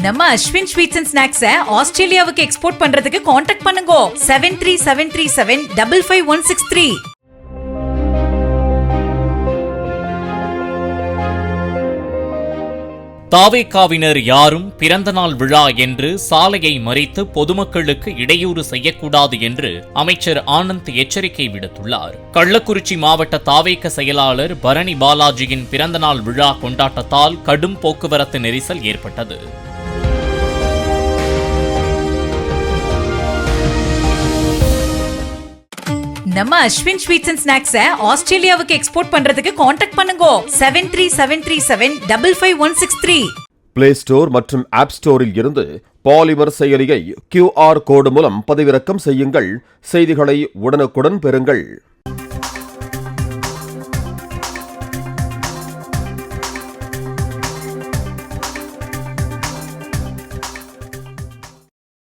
நம்ம Ashwin sweets and ஸ்நாக்ஸை ஆஸ்திரேலியாவுக்கு export பண்றதுக்கு கான்டாக்ட் பண்ணுங்க 7373755163. தாவேகாவினர் யாரும் பிறந்தநாள் விழா என்று சாலையை மறித்து பொதுமக்களுக்கு இடையூறு செய்யக்கூடாது என்று அமைச்சர் ஆனந்த் எச்சரிக்கை விடுத்துள்ளார். கள்ளக்குறிச்சி மாவட்ட தாவேக செயலாளர் பரணி பாலாஜியின் பிறந்தநாள் விழா கொண்டாட்டத்தால் கடும் போக்குவரத்து நெரிசல் ஏற்பட்டது. நம்ம அஸ்வின் ஸ்வீட்ஸ் அண்ட் ஸ்நாக்ஸை ஆஸ்திரேலியாவுக்கு எக்ஸ்போர்ட் பண்றதுக்கு கான்டாக்ட் பண்ணுங்க 7373755163. பிளே ஸ்டோர் மற்றும் ஆப் ஸ்டோரில் இருந்து பாலிமர் செயலியை QR கோடு மூலம் பதிவிறக்கம் செய்யுங்கள். செய்திகளை உடனுக்குடன் பெறுங்கள்.